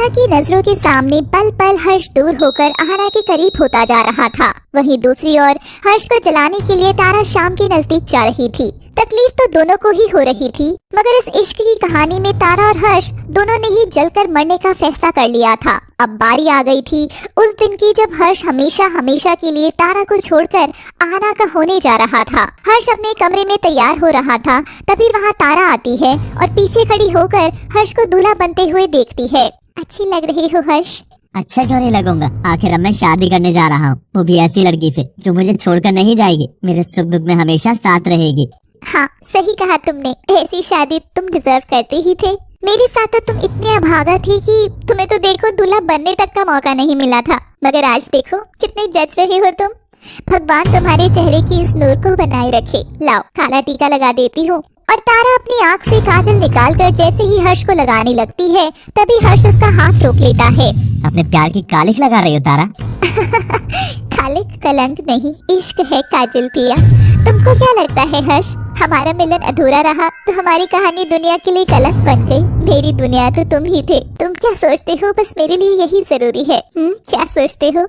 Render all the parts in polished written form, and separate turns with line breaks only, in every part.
तारा की नजरों के सामने पल पल हर्ष दूर होकर आहना के करीब होता जा रहा था। वहीं दूसरी ओर हर्ष को जलाने के लिए तारा शाम के नजदीक जा रही थी। तकलीफ तो दोनों को ही हो रही थी, मगर इस इश्क की कहानी में तारा और हर्ष दोनों ने ही जलकर मरने का फैसला कर लिया था। अब बारी आ गई थी उस दिन की जब हर्ष हमेशा हमेशा के लिए तारा को छोड़कर आहना का होने जा रहा था। हर्ष अपने कमरे में तैयार हो रहा था, तभी वहाँ तारा आती है और पीछे खड़ी होकर हर्ष को दूल्हा बनते हुए देखती है। अच्छी लग रही हो हर्ष।
अच्छा क्यों नहीं लगूंगा, आखिर अब मैं शादी करने जा रहा हूँ, वो भी ऐसी लड़की से जो मुझे छोड़कर नहीं जाएगी, मेरे सुख दुख में हमेशा साथ रहेगी।
हाँ सही कहा तुमने, ऐसी शादी तुम डिजर्व करते ही थे। मेरे साथ तो तुम इतने अभागा थी कि तुम्हें तो देखो दूल्हा बनने तक का मौका नहीं मिला था, मगर आज देखो कितने जच रहे हो तुम। भगवान तुम्हारे चेहरे की इस नूर को बनाए रखे। लाओ काला टीका लगा देती हूँ। और तारा अपनी आँख से काजल निकालकर जैसे ही हर्ष को लगाने लगती है, तभी हर्ष उसका हाथ रोक लेता है।
अपने प्यार की कालिख लगा रही हो तारा।
खालिक कलंक नहीं, इश्क है काजल पिया। तुमको क्या लगता है हर्ष, हमारा मिलन अधूरा रहा तो हमारी कहानी दुनिया के लिए कलंक बन गई? मेरी दुनिया तो तुम ही थे। तुम क्या सोचते हो बस मेरे लिए यही जरूरी है? क्या सोचते हो,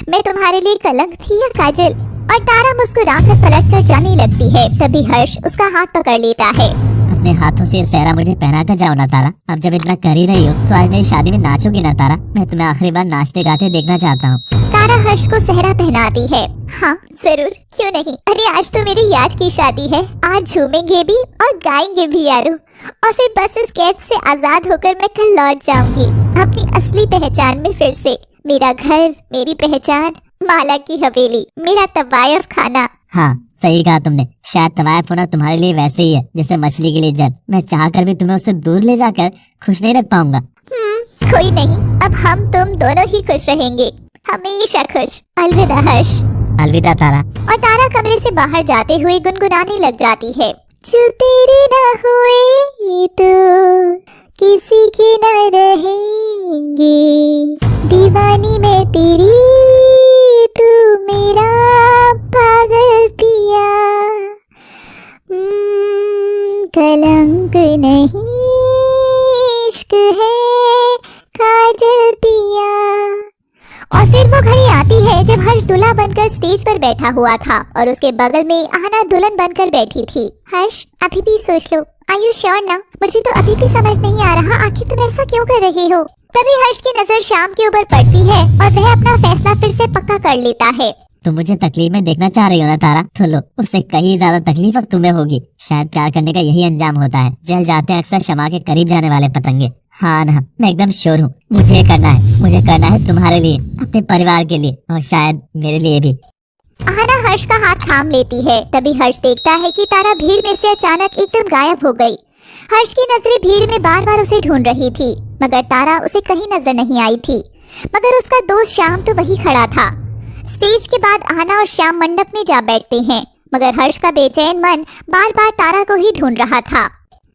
मैं तुम्हारे लिए कलंक थी या काजल? और तारा मुस्कुराकर पलट कर जाने लगती है, तभी हर्ष उसका हाथ पकड़ लेता है।
अपने हाथों से सहरा मुझे पहना कर जाओ ना तारा। अब जब इतना कर ही रही हो तो आज मेरी शादी में नाचोगी ना तारा? मैं तुम्हें आखिरी बार नाचते गाते देखना चाहता हूँ।
तारा हर्ष को सहरा पहनाती है। हाँ जरूर, क्यों नहीं। अरे आज तो मेरी याद की शादी है, आज झूमेंगे भी और गाएंगे भी यारो। और फिर बस इस कैद से आजाद होकर मैं कल लौट जाऊंगी अपनी असली पहचान में फिर से। मेरा घर, मेरी पहचान, माला की हवेली, मेरा तवायफ खाना।
हाँ सही कहा तुमने, शायद तवायफ होना तुम्हारे लिए वैसे ही है जैसे मछली के लिए जल। मैं चाह कर भी तुम्हें उससे दूर ले जाकर खुश नहीं रख पाऊंगा।
कोई नहीं, अब हम तुम दोनों ही खुश रहेंगे, हमेशा खुश। अलविदा हर्ष।
अलविदा तारा।
और तारा कमरे से बाहर जाते हुए गुनगुनाने लग जाती है। जो तेरे न हुए तो किसी के न रहेंगे, दीवानी मैं तेरी, तू मेरा पागल पिया। कलंक नहीं, इश्क है काजल पिया। और फिर वो घड़ी आती है जब हर्ष दूल्हा बनकर स्टेज पर बैठा हुआ था और उसके बगल में आहना दुल्हन बनकर बैठी थी। हर्ष अभी भी सोच लो, आर यू श्योर ना? मुझे तो अभी भी समझ नहीं आ रहा आखिर तुम ऐसा क्यों कर रहे हो। तभी हर्ष की नजर शाम के ऊपर पड़ती है और वह अपना फैसला फिर से पक्का कर लेता है।
तुम मुझे तकलीफ में देखना चाह रही हो ना तारा? तो लो, उससे कहीं ज्यादा तकलीफ अब तुम्हें होगी। शायद प्यार करने का यही अंजाम होता है, जल जाते हैं अक्सर शमा के करीब जाने वाले पतंगे। हाँ ना, मैं एकदम श्योर हूँ, मुझे करना है, मुझे करना है तुम्हारे लिए, अपने परिवार के लिए और शायद मेरे लिए भी।
आहना हर्ष का हाथ थाम लेती है। तभी हर्ष देखता है कि तारा भीड़ में से अचानक एकदम गायब हो गई। हर्ष की नजरें भीड़ में बार बार उसे ढूंढ रही थी, मगर तारा उसे कहीं नजर नहीं आई थी। मगर उसका दोस्त श्याम तो वही खड़ा था। स्टेज के बाद आहना और श्याम मंडप में जा बैठते हैं, मगर हर्ष का बेचैन मन बार बार तारा को ही ढूंढ रहा था।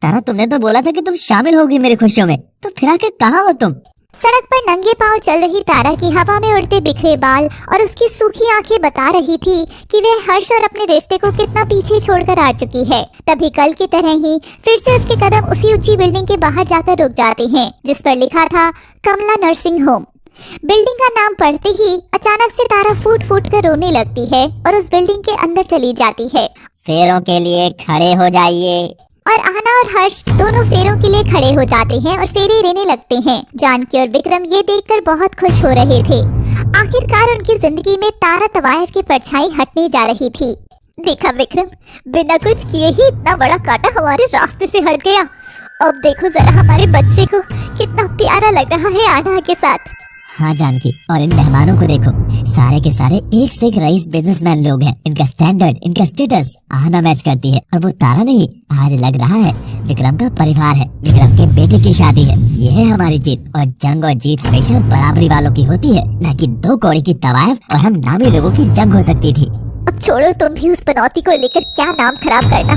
तारा तुमने तो बोला था कि तुम शामिल होगी मेरी खुशियों में, तो फिर आके कहाँ हो तुम?
सड़क पर नंगे पांव चल रही तारा की हवा में उड़ते बिखरे बाल और उसकी सूखी आंखें बता रही थी कि वह हर्ष और अपने रिश्ते को कितना पीछे छोड़कर आ चुकी है। तभी कल की तरह ही फिर से उसके कदम उसी ऊंची बिल्डिंग के बाहर जाकर रुक जाते हैं जिस पर लिखा था कमला नर्सिंग होम। बिल्डिंग का नाम पढ़ते ही अचानक से तारा फूट फूट कर रोने लगती है और उस बिल्डिंग के अंदर चली जाती है।
फेरों के लिए खड़े हो जाइए।
और आहना और हर्ष दोनों फेरों के लिए खड़े हो जाते हैं और फेरे लेने लगते हैं। जानकी और विक्रम ये देखकर बहुत खुश हो रहे थे। आखिरकार उनकी जिंदगी में तारा तवायफ की परछाई हटने जा रही थी। देखा विक्रम, बिना कुछ किए ही इतना बड़ा कांटा हमारे रास्ते से हट गया। अब देखो जरा हमारे बच्चे को कितना प्यारा लग रहा है आहना के साथ।
हाँ जानकी, और इन मेहमानों को देखो, सारे के सारे एक से एक रईस बिजनेसमैन लोग हैं। इनका स्टैंडर्ड, इनका स्टेटस आहना मैच करती है और वो तारा नहीं। आज लग रहा है विक्रम का परिवार है, विक्रम के बेटे की शादी है। ये है हमारी जीत, और जंग और जीत हमेशा बराबरी वालों की होती है, न कि दो कौड़ी की तवायफ और हम नामी लोगों की जंग हो सकती थी।
अब छोड़ो तुम भी उस पनौती को लेकर क्या नाम खराब करना।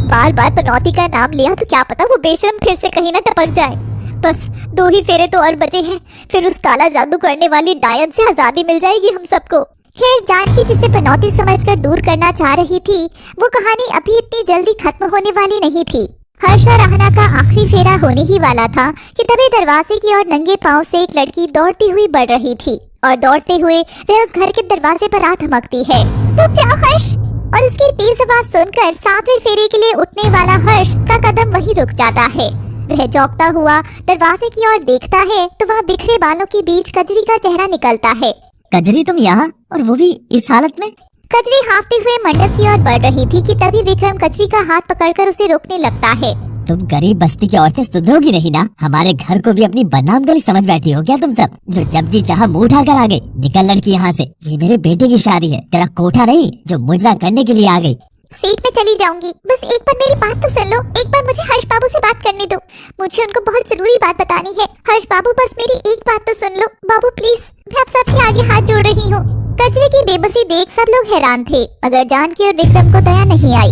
बार बार पनौती का नाम लिया तो क्या पता वो बेशरम फिर से कहीं ना टपक जाए। बस 2 ही फेरे तो और बचे हैं, फिर उस काला जादू करने वाली डायन से आजादी मिल जाएगी हम सबको। खैर जानकी जिसे पनौती समझकर दूर करना चाह रही थी, वो कहानी अभी इतनी जल्दी खत्म होने वाली नहीं थी। हर्ष और आहना का आखिरी फेरा होने ही वाला था कि तभी दरवाजे की ओर नंगे पांव से एक लड़की दौड़ती हुई बढ़ रही थी और दौड़ते हुए वह उस घर के दरवाजे पर आ धमकती है। रुक जाओ हर्ष! और उसकी तेज आवाज सुनकर 7वें फेरे के लिए उठने वाला हर्ष का कदम वहीं रुक जाता है। वह चौंकता हुआ दरवाजे की ओर देखता है तो वहाँ बिखरे बालों के बीच कजरी का चेहरा निकलता है।
कजरी, तुम यहाँ, और वो भी इस हालत में?
कजरी हाँफते हुए मंडप की ओर बढ़ रही थी कि तभी विक्रम कजरी का हाथ पकड़कर उसे रोकने लगता है।
तुम गरीब बस्ती की औरतें सुधरोगी नहीं ना? हमारे घर को भी अपनी बदनाम गली समझ बैठी हो क्या तुम सब, जो जब जी चाहा मुंह उठाकर आ गई? निकल लड़की यहाँ से, ये मेरे बेटे की शादी है, तेरा कोठा नहीं जो मुजरा करने के लिए आ गई।
सीट में चली जाऊंगी, बस एक बार मेरी बात तो सुन लो। एक बार मुझे हर्ष बाबू से बात करने दो, मुझे उनको बहुत जरूरी बात बतानी है। हर्ष बाबू, बस मेरी एक बात तो सुन लो। बाबू प्लीज, मैं आप सबके आगे हाथ जोड़ रही हूँ। कजरी की बेबसी देख सब लोग हैरान थे, मगर जानकी और विक्रम को दया नहीं आई।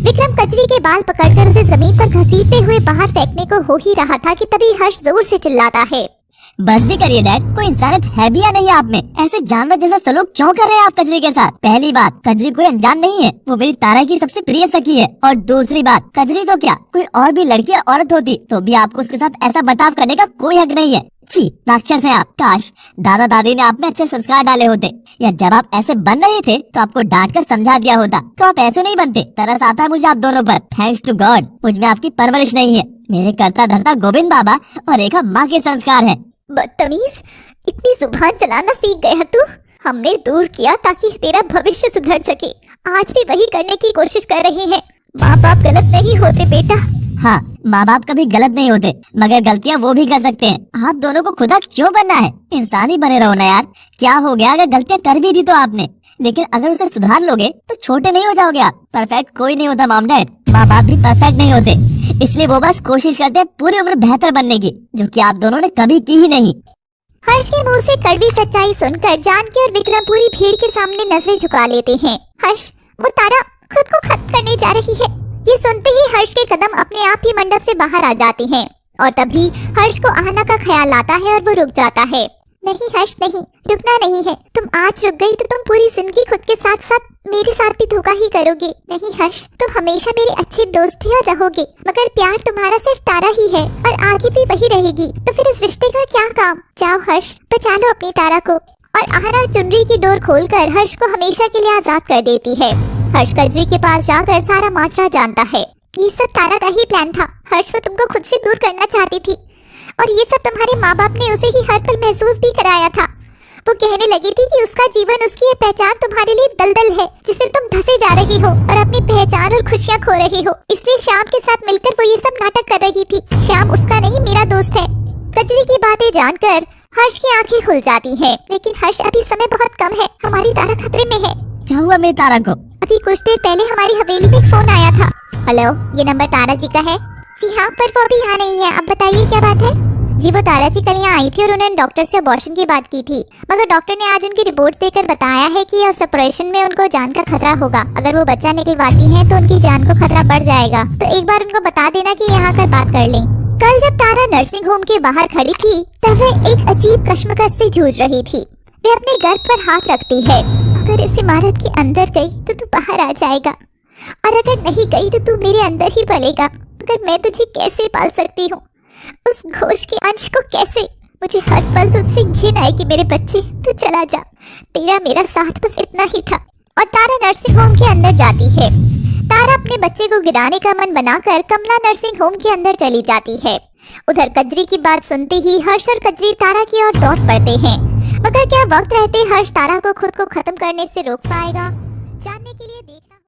विक्रम कजरी के बाल पकड़कर उसे जमीन पर घसीटते हुए बाहर फेंकने को हो ही रहा था कि तभी हर्ष जोर से चिल्लाता है।
बस भी करिए डैड, कोई इंसानियत है भी या नहीं आप में? ऐसे जानवर जैसा सलूक क्यों कर रहे हैं आप कजरी के साथ? पहली बात, कजरी कोई अनजान नहीं है, वो मेरी तारा की सबसे प्रिय सखी है। और दूसरी बात, कजरी तो क्या, कोई और भी लड़की या औरत होती तो भी आपको उसके साथ ऐसा बर्ताव करने का कोई हक नहीं है। छी, राक्षस है आप। काश दादा दादी ने आप में अच्छे संस्कार डाले होते, या जब आप ऐसे बन रहे थे तो आपको डांट कर समझा दिया होता तो आप ऐसे नहीं बनते। तरस आता है मुझे आप दोनों पर। थैंक्स टू गॉड मुझ में आपकी परवरिश नहीं है। मेरे करता धरता गोविंद बाबा और रेखा माँ के संस्कार है।
बदतमीज, इतनी जुबान चलाना सीख गया तू। हमने दूर किया ताकि तेरा भविष्य सुधर सके, आज भी वही करने की कोशिश कर रहे हैं। माँ बाप गलत नहीं होते बेटा।
हाँ, माँ बाप कभी गलत नहीं होते, मगर गलतियाँ वो भी कर सकते हैं। आप दोनों को खुदा क्यों बनना है? इंसान ही बने रहो ना यार। क्या हो गया अगर गलतियाँ कर भी दी तो आपने, लेकिन अगर उसे सुधार लोगे तो छोटे नहीं हो जाओगे आप। परफेक्ट कोई नहीं होता मॉम डैड, माँ बाप भी परफेक्ट नहीं होते, इसलिए वो बस कोशिश करते हैं पूरी उम्र बेहतर बनने की, जो कि आप दोनों ने कभी की ही नहीं।
हर्ष के मुंह से कड़वी सच्चाई सुनकर जानकी और विक्रम पूरी भीड़ के सामने नजरें झुका लेते हैं। हर्ष, वो तारा खुद को खत्म करने जा रही है। ये सुनते ही हर्ष के कदम अपने आप ही मंडप से बाहर आ जाते हैं और तभी हर्ष को आहना का ख्याल आता है और वो रुक जाता है। नहीं हर्ष नहीं, रुकना नहीं है। तुम आज रुक गई तो तुम पूरी जिंदगी खुद के साथ साथ मेरे साथ भी धोखा ही करोगे। नहीं हर्ष, तुम हमेशा मेरे अच्छे दोस्त थे और रहोगे, मगर प्यार तुम्हारा सिर्फ तारा ही है और आगे भी वही रहेगी। तो फिर इस रिश्ते का क्या काम? जाओ हर्ष, बचा लो अपनी तारा को। और आहना चुनरी की डोर खोलकर हर्ष को हमेशा के लिए आजाद कर देती है। हर्ष कजरी के पास जाकर सारा माजरा जानता है। ये सब तारा का ही प्लान था। हर्ष वो तुमको खुद से दूर करना चाहती थी और ये सब तुम्हारे माँ बाप ने उसे ही हर पल महसूस भी कराया था। वो कहने लगी थी कि उसका जीवन, उसकी ये पहचान तुम्हारे लिए दलदल है जिसमें तुम धंसे जा रही हो और अपनी पहचान और खुशियाँ खो रही हो। इसलिए श्याम के साथ मिलकर वो ये सब नाटक कर रही थी। श्याम उसका नहीं, मेरा दोस्त है। कजरी की बातें जानकर हर्ष की आंखें खुल जाती हैं, लेकिन हर्ष अभी समय बहुत कम है, हमारी तारा खतरे में है।
क्या हुआ मेरी तारा को?
अभी कुछ देर पहले हमारी हवेली में फोन आया था। हेलो, ये नंबर तारा जी का है? जी हाँ, पर वो अभी यहाँ नहीं है। अब बताइए क्या बात है? जी वो तारा जी कल यहाँ आई थी और उन्होंने डॉक्टर से अबॉर्शन की बात की थी, मगर डॉक्टर ने आज उनकी रिपोर्ट्स देकर बताया है कि इस ऑपरेशन में उनको जान का खतरा होगा। अगर वो बच्चा निकलवाती हैं तो उनकी जान को खतरा बढ़ जाएगा। तो एक बार उनको बता देना कि यहाँ कर बात कर लें। कल जब तारा नर्सिंग होम के बाहर खड़ी थी तब वह एक अजीब कश्मकश से जूझ रही थी। वह अपने गर्भ पर हाथ रखती है। अगर इस इमारत के अंदर गई तो तू बाहर आ जाएगा, और अगर नहीं गई तो तू मेरे अंदर ही पलेगा। मगर मैं तुझे कैसे पाल सकती हूँ, उस घोष के अंश को कैसे? मुझे हर पल तुझसे घिन आई कि मेरे बच्चे तू चला जा, तेरा मेरा साथ बस इतना ही था। और तारा नर्सिंग होम के अंदर जाती है। तारा अपने बच्चे को गिराने का मन बनाकर कमला नर्सिंग होम के अंदर चली जाती है। उधर कजरी की बात सुनते ही हर्ष और कजरी तारा की ओर दौड़ पड़ते हैं, मगर क्या वक्त रहते हर्ष तारा को खुद को खत्म करने से रोक पाएगा? जानने के लिए देखना